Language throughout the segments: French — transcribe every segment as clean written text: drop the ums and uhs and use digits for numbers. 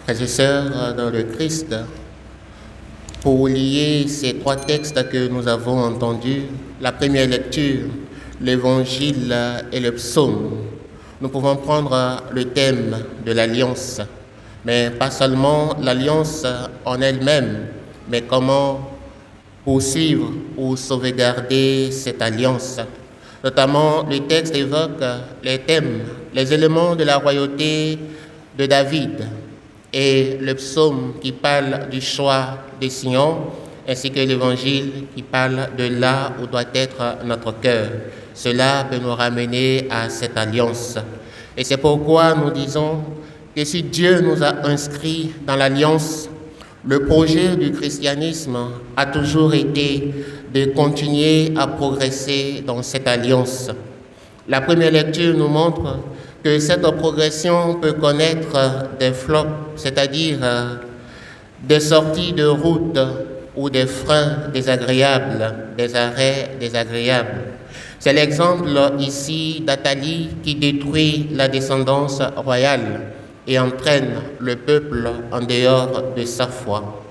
Frères et sœurs dans le Christ, pour lier ces trois textes que nous avons entendus, la première lecture, l'évangile et le psaume, nous pouvons prendre le thème de l'alliance, mais pas seulement l'alliance en elle-même, mais comment poursuivre ou sauvegarder cette alliance. Notamment, le texte évoque les thèmes, les éléments de la royauté de David et le psaume qui parle du choix de Sion, ainsi que l'évangile qui parle de là où doit être notre cœur. Cela peut nous ramener à cette alliance. Et c'est pourquoi nous disons que si Dieu nous a inscrits dans l'alliance, le projet du christianisme a toujours été de continuer à progresser dans cette alliance. La première lecture nous montre que cette progression peut connaître des flops, c'est-à-dire des sorties de route ou des freins désagréables, des arrêts désagréables. C'est l'exemple ici d'Athalie qui détruit la descendance royale et entraîne le peuple en dehors de sa foi.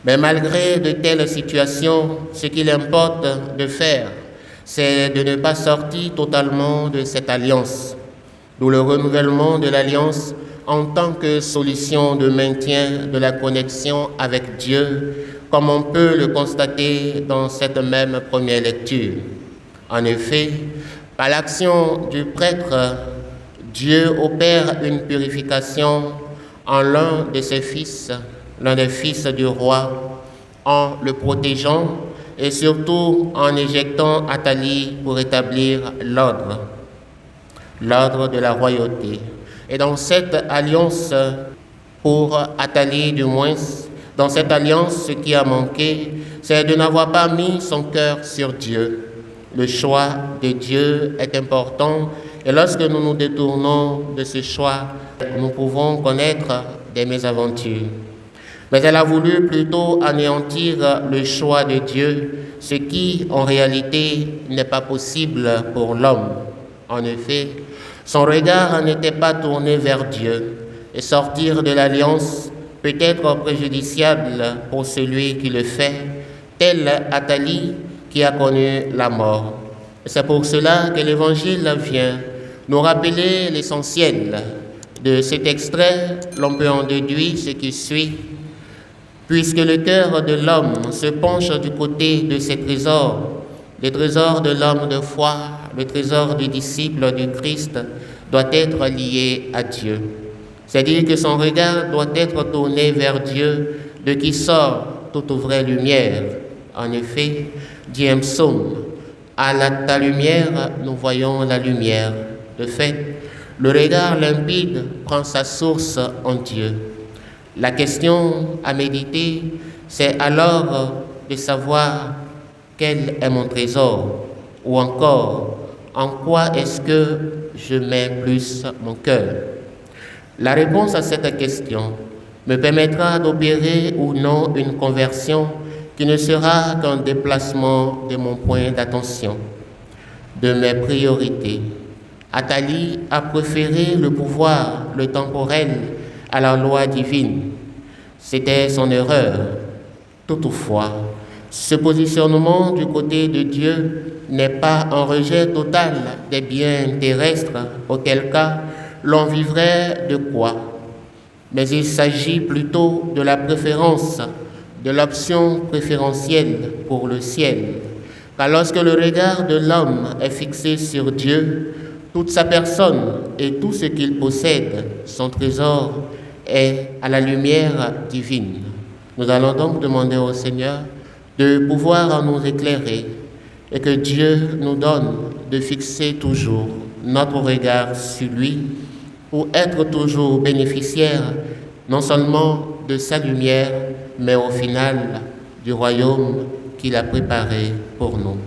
Mais malgré de telles situations, ce qu'il importe de faire, c'est de ne pas sortir totalement de cette alliance, d'où le renouvellement de l'alliance en tant que solution de maintien de la connexion avec Dieu, comme on peut le constater dans cette même première lecture. En effet, par l'action du prêtre, Dieu opère une purification en l'un de ses fils, l'un des fils du roi, en le protégeant et surtout en éjectant Athalie pour établir l'ordre de la royauté. Et dans cette alliance, pour Athalie du moins, dans cette alliance, ce qui a manqué, c'est de n'avoir pas mis son cœur sur Dieu. Le choix de Dieu est important et lorsque nous nous détournons de ce choix, nous pouvons connaître des mésaventures. Mais elle a voulu plutôt anéantir le choix de Dieu, ce qui, en réalité, n'est pas possible pour l'homme. En effet, son regard n'était pas tourné vers Dieu, et sortir de l'alliance peut être préjudiciable pour celui qui le fait, tel Athalie qui a connu la mort. C'est pour cela que l'Évangile vient nous rappeler l'essentiel. De cet extrait, l'on peut en déduire ce qui suit. Puisque le cœur de l'homme se penche du côté de ses trésors, le trésor de l'homme de foi, le trésor du disciple du Christ, doit être lié à Dieu. C'est-à-dire que son regard doit être tourné vers Dieu, de qui sort toute vraie lumière. En effet, dit un psaume, à ta lumière, nous voyons la lumière. De fait, le regard limpide prend sa source en Dieu. La question à méditer, c'est alors de savoir quel est mon trésor, ou encore en quoi est-ce que je mets plus mon cœur. La réponse à cette question me permettra d'opérer ou non une conversion qui ne sera qu'un déplacement de mon point d'attention, de mes priorités. Athalie a préféré le pouvoir, le temporel, à la loi divine. C'était son erreur. Toutefois, ce positionnement du côté de Dieu n'est pas un rejet total des biens terrestres, auquel cas l'on vivrait de quoi? Mais il s'agit plutôt de la préférence, de l'option préférentielle pour le ciel. Car lorsque le regard de l'homme est fixé sur Dieu, toute sa personne et tout ce qu'il possède, son trésor, est à la lumière divine. Nous allons donc demander au Seigneur de pouvoir nous éclairer et que Dieu nous donne de fixer toujours notre regard sur lui pour être toujours bénéficiaire non seulement de sa lumière, mais au final du royaume qu'il a préparé pour nous.